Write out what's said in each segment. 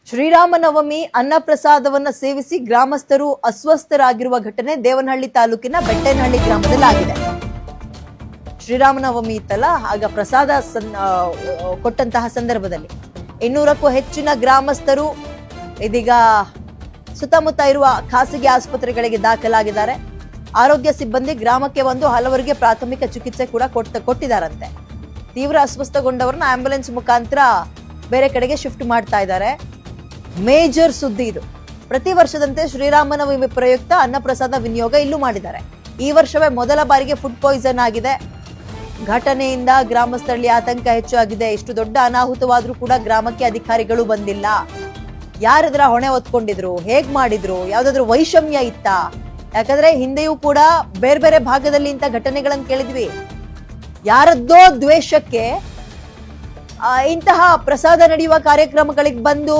ಶ್ರೀರಾಮನವಮಿ ಅನ್ನಪ್ರಸಾದವನ್ನ ಸೇವಿಸಿ ಗ್ರಾಮಸ್ಥರು ಅಸ್ವಸ್ಥರಾಗಿರುವ ಘಟನೆ ದೇವನಹಳ್ಳಿ ತಾಲೂಕಿನ ಬೆಟ್ಟೇನಹಳ್ಳಿ ಗ್ರಾಮದಲ್ಲಿ ಆಗಿದೆ. ಶ್ರೀರಾಮನವಮಿ ಇತ್ತಲ್ಲ, ಆಗ ಪ್ರಸಾದ ಕೊಟ್ಟಂತಹ ಸಂದರ್ಭದಲ್ಲಿ 200ಕ್ಕೂ ಹೆಚ್ಚಿನ ಗ್ರಾಮಸ್ಥರು ಇದೀಗ ಸುತ್ತಮುತ್ತ ಇರುವ ಖಾಸಗಿ ಆಸ್ಪತ್ರೆಗಳಿಗೆ ದಾಖಲಾಗಿದ್ದಾರೆ. ಆರೋಗ್ಯ ಸಿಬ್ಬಂದಿ ಗ್ರಾಮಕ್ಕೆ ಬಂದು ಹಲವರಿಗೆ ಪ್ರಾಥಮಿಕ ಚಿಕಿತ್ಸೆ ಕೂಡ ಕೊಟ್ಟಿದ್ದಾರಂತೆ. ತೀವ್ರ ಅಸ್ವಸ್ಥಗೊಂಡವರನ್ನ ಆಂಬ್ಯುಲೆನ್ಸ್ ಮುಖಾಂತರ ಬೇರೆ ಕಡೆಗೆ ಶಿಫ್ಟ್ ಮಾಡ್ತಾ ಇದ್ದಾರೆ. ಮೇಜರ್ ಸುದ್ದಿ ಇದು. ಪ್ರತಿ ವರ್ಷದಂತೆ ಶ್ರೀರಾಮನವಮಿ ಪ್ರಯುಕ್ತ ಅನ್ನಪ್ರಸಾದ ವಿನಿಯೋಗ ಇಲ್ಲೂ ಮಾಡಿದ್ದಾರೆ. ಈ ವರ್ಷವೇ ಮೊದಲ ಬಾರಿಗೆ ಫುಡ್ ಪಾಯ್ಸನ್ ಆಗಿದೆ. ಘಟನೆಯಿಂದ ಗ್ರಾಮಸ್ಥರಲ್ಲಿ ಆತಂಕ ಹೆಚ್ಚಾಗಿದೆ. ಇಷ್ಟು ದೊಡ್ಡ ಅನಾಹುತವಾದ್ರೂ ಕೂಡ ಗ್ರಾಮಕ್ಕೆ ಅಧಿಕಾರಿಗಳು ಬಂದಿಲ್ಲ. ಯಾರದ್ರ ಹೊಣೆ ಹೊತ್ಕೊಂಡಿದ್ರು, ಹೇಗ್ ಮಾಡಿದ್ರು, ಯಾವ್ದಾದ್ರು ವೈಷಮ್ಯ ಇತ್ತ? ಯಾಕಂದ್ರೆ ಹಿಂದೆಯೂ ಕೂಡ ಬೇರೆ ಬೇರೆ ಭಾಗದಲ್ಲಿ ಇಂಥ ಘಟನೆಗಳನ್ನು ಕೇಳಿದ್ವಿ. ಯಾರದ್ದೋ ದ್ವೇಷಕ್ಕೆ ಇಂತಹ ಪ್ರಸಾದ ನಡೆಯುವ ಕಾರ್ಯಕ್ರಮಗಳಿಗೆ ಬಂದು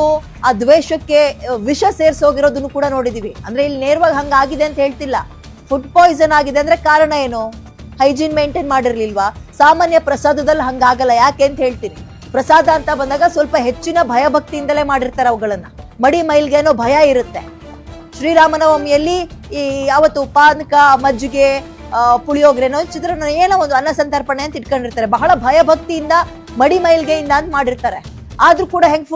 ಆ ದ್ವೇಷಕ್ಕೆ ವಿಷ ಸೇರಿಸೋಗಿರೋದನ್ನು ಕೂಡ ನೋಡಿದೀವಿ. ಅಂದ್ರೆ ಇಲ್ಲಿ ನೇರವಾಗಿ ಹಂಗಾಗಿದೆ ಅಂತ ಹೇಳ್ತಿಲ್ಲ. ಫುಡ್ ಪಾಯ್ಸನ್ ಆಗಿದೆ ಅಂದ್ರೆ ಕಾರಣ ಏನು? ಹೈಜೀನ್ ಮೇಂಟೈನ್ ಮಾಡಿರ್ಲಿಲ್ವಾ? ಸಾಮಾನ್ಯ ಪ್ರಸಾದದಲ್ಲಿ ಹಂಗಾಗಲ್ಲ. ಯಾಕೆ ಅಂತ ಹೇಳ್ತೀನಿ. ಪ್ರಸಾದ ಅಂತ ಬಂದಾಗ ಸ್ವಲ್ಪ ಹೆಚ್ಚಿನ ಭಯಭಕ್ತಿಯಿಂದಲೇ ಮಾಡಿರ್ತಾರೆ ಅವುಗಳನ್ನ. ಮಡಿ ಮೈಲ್ಗೇನೋ ಭಯ ಇರುತ್ತೆ. ಶ್ರೀರಾಮನವಮಿಯಲ್ಲಿ ಈ ಯಾವತ್ತು ಪಾನಕ, ಮಜ್ಜಿಗೆ, ಪುಳಿಯೋಗ್ರೆನೋ, ಚಿತ್ರಾನ್ನ, ಏನೋ ಒಂದು ಅನ್ನ ಸಂತರ್ಪಣೆ ಅಂತ ಇಟ್ಕೊಂಡಿರ್ತಾರೆ. ಬಹಳ ಭಯಭಕ್ತಿಯಿಂದ ಮಡಿ ಮೈಲ್ಗೆಯಿಂದ ಅಂತ ಮಾಡಿರ್ತಾರೆ. ಆದ್ರೂ ಕೂಡ ಹೆಂಗ್